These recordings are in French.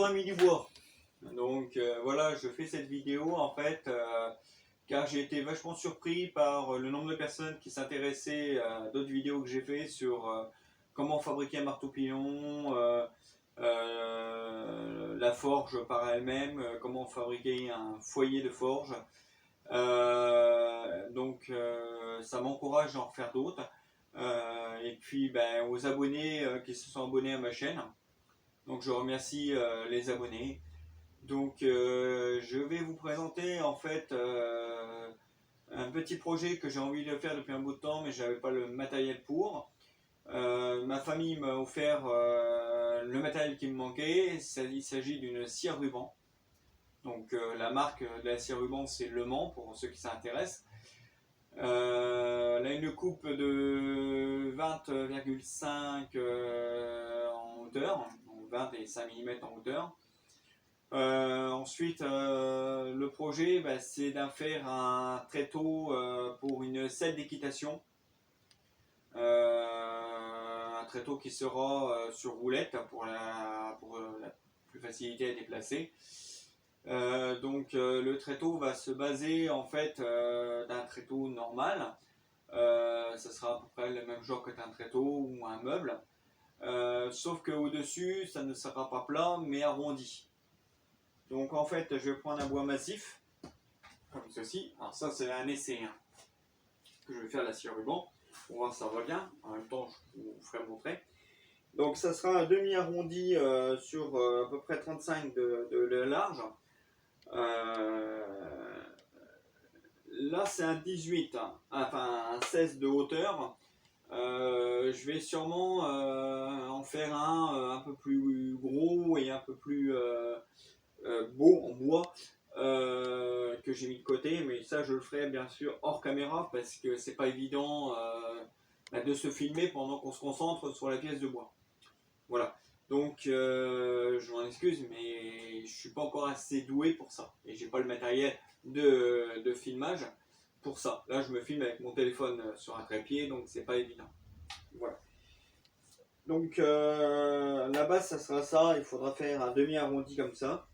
Bonjour amis du bois. Donc voilà, je fais cette vidéo en fait car j'ai été vachement surpris par le nombre de personnes qui s'intéressaient à d'autres vidéos que j'ai fait sur comment fabriquer un marteau-pilon, la forge par elle-même, comment fabriquer un foyer de forge. Ça m'encourage à en faire d'autres. Et puis aux abonnés qui se sont abonnés à ma chaîne. Donc je remercie les abonnés. Donc je vais vous présenter en fait un petit projet que j'ai envie de faire depuis un bout de temps, mais j'avais pas le matériel pour. Ma famille m'a offert le matériel qui me manquait. Il s'agit d'une scie à ruban. Donc la marque de la scie à ruban, c'est Le Mans pour ceux qui s'intéressent. Elle a une coupe de 20,5 en hauteur, donc 20 et 5 mm en hauteur. Ensuite, le projet, c'est d'en faire un tréteau pour une selle d'équitation. Un tréteau qui sera sur roulette pour la plus facilité à déplacer. Le tréteau va se baser en fait d'un tréteau normal. Ça sera à peu près le même genre qu'un tréteau ou un meuble. Sauf qu'au dessus, ça ne sera pas plat mais arrondi. Donc en fait, je vais prendre un bois massif, comme ceci. Alors ça, c'est un essai que je vais faire la scie à ruban. On va voir si ça va bien. En même temps, je vous ferai montrer. Donc ça sera un demi arrondi sur à peu près 35 de large. Là, c'est un 18, enfin un 16 de hauteur. Je vais sûrement en faire un peu plus gros et un peu plus beau en bois que j'ai mis de côté, mais ça je le ferai bien sûr hors caméra parce que c'est pas évident de se filmer pendant qu'on se concentre sur la pièce de bois. Voilà, donc je m'en excuse, mais je suis pas encore assez doué pour ça et j'ai pas le matériel de filmage pour ça. Là je me filme avec mon téléphone sur un trépied, donc c'est pas évident. Voilà. Donc la base ça sera ça, il faudra faire un demi arrondi comme ça.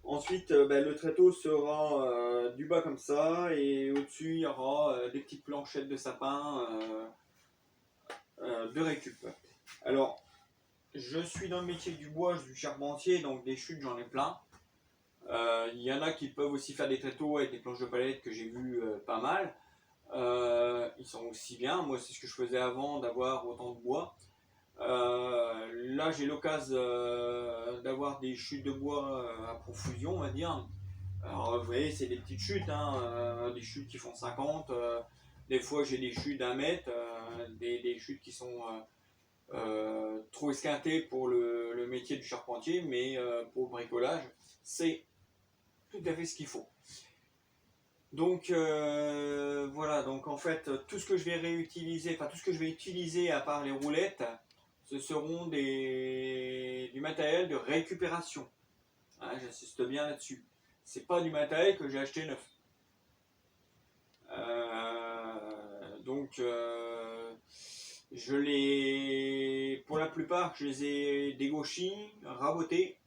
Ensuite, le tréteau sera du bas comme ça, et au-dessus il y aura des petites planchettes de sapin de récup. Alors, je suis dans le métier du bois, je suis charpentier, donc des chutes j'en ai plein. Il y en a qui peuvent aussi faire des tréteaux avec des planches de palette que j'ai vu pas mal. Ils sont aussi bien, moi c'est ce que je faisais avant d'avoir autant de bois. Là j'ai l'occasion d'avoir des chutes de bois à profusion, on va dire. Alors vous voyez, c'est des petites chutes, des chutes qui font 50, des fois j'ai des chutes d'1 mètre, des chutes qui sont trop esquintées pour le métier du charpentier, mais pour le bricolage, c'est tout à fait ce qu'il faut. Donc voilà, donc en fait tout ce que je vais réutiliser, enfin tout ce que je vais utiliser à part les roulettes, ce seront du matériel de récupération. J'insiste bien là-dessus. C'est pas du matériel que j'ai acheté neuf. Pour la plupart, je les ai dégauchis, rabotés.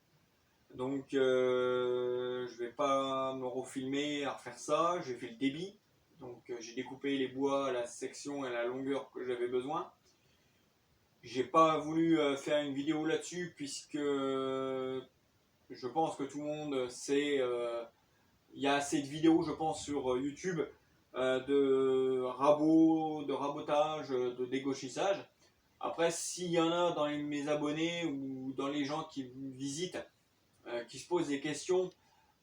Donc je vais pas me refilmer à refaire ça. J'ai fait le débit. Donc j'ai découpé les bois à la section et à la longueur que j'avais besoin. J'ai pas voulu faire une vidéo là-dessus puisque je pense que tout le monde sait, il y a assez de vidéos je pense sur YouTube de rabotage, de dégauchissage. Après s'il y en a dans mes abonnés ou dans les gens qui me visitent, qui se posent des questions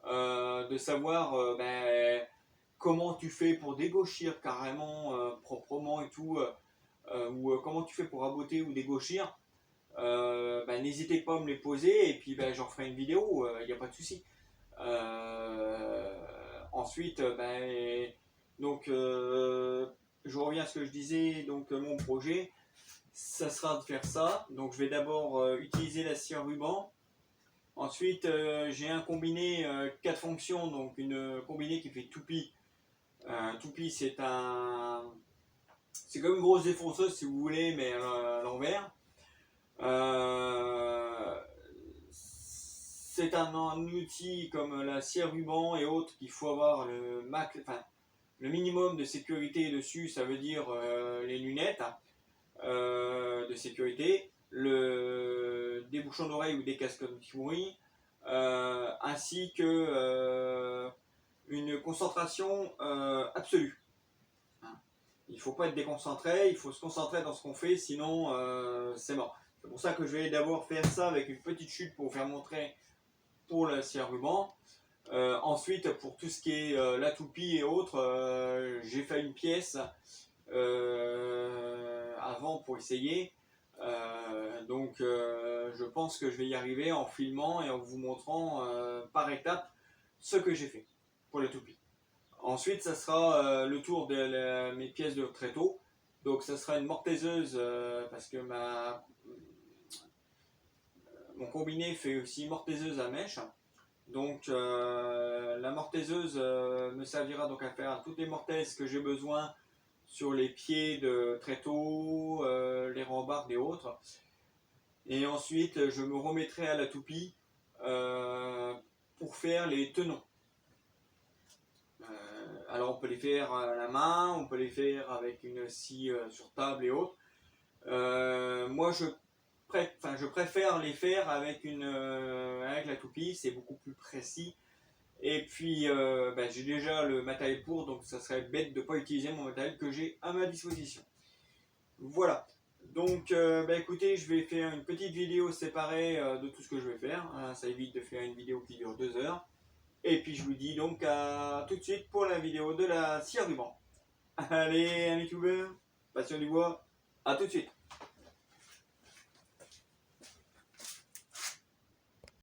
de savoir comment tu fais pour dégauchir carrément proprement et tout, ou comment tu fais pour raboter ou dégauchir, n'hésitez pas à me les poser et puis j'en ferai une vidéo, il n'y a pas de souci. Ensuite, je reviens à ce que je disais, donc mon projet, ça sera de faire ça. Donc je vais d'abord utiliser la scie à ruban. Ensuite, j'ai un combiné 4 fonctions, donc une combinée qui fait toupie. Toupie, c'est comme une grosse défonceuse si vous voulez, mais à l'envers. c'est un outil comme la scie à ruban et autres qu'il faut avoir le minimum de sécurité dessus, ça veut dire les lunettes de sécurité, des bouchons d'oreilles ou des casques anti-bruit, ainsi que une concentration absolue. Il ne faut pas être déconcentré, il faut se concentrer dans ce qu'on fait, sinon c'est mort. C'est pour ça que je vais d'abord faire ça avec une petite chute pour vous faire montrer pour la scie à ruban. Ensuite, pour tout ce qui est la toupie et autres, j'ai fait une pièce avant pour essayer. Je pense que je vais y arriver en filmant et en vous montrant par étapes ce que j'ai fait pour la toupie. Ensuite, ça sera le tour de mes pièces de tréteau. Donc, ça sera une mortaiseuse parce que mon combiné fait aussi mortaiseuse à mèche. Donc, la mortaiseuse me servira donc à faire toutes les mortaises que j'ai besoin sur les pieds de tréteau, les rambardes et autres. Et ensuite, je me remettrai à la toupie pour faire les tenons. Alors on peut les faire à la main, on peut les faire avec une scie sur table et autres. Moi je préfère les faire avec la toupie, c'est beaucoup plus précis. Et puis j'ai déjà le matériel pour, donc ça serait bête de ne pas utiliser mon matériel que j'ai à ma disposition. Voilà. Donc écoutez, je vais faire une petite vidéo séparée de tout ce que je vais faire. Ça évite de faire une vidéo qui dure 2 heures. Et puis je vous dis donc à tout de suite pour la vidéo de la scie à ruban. Allez, un youtubeur, passion du bois, à tout de suite.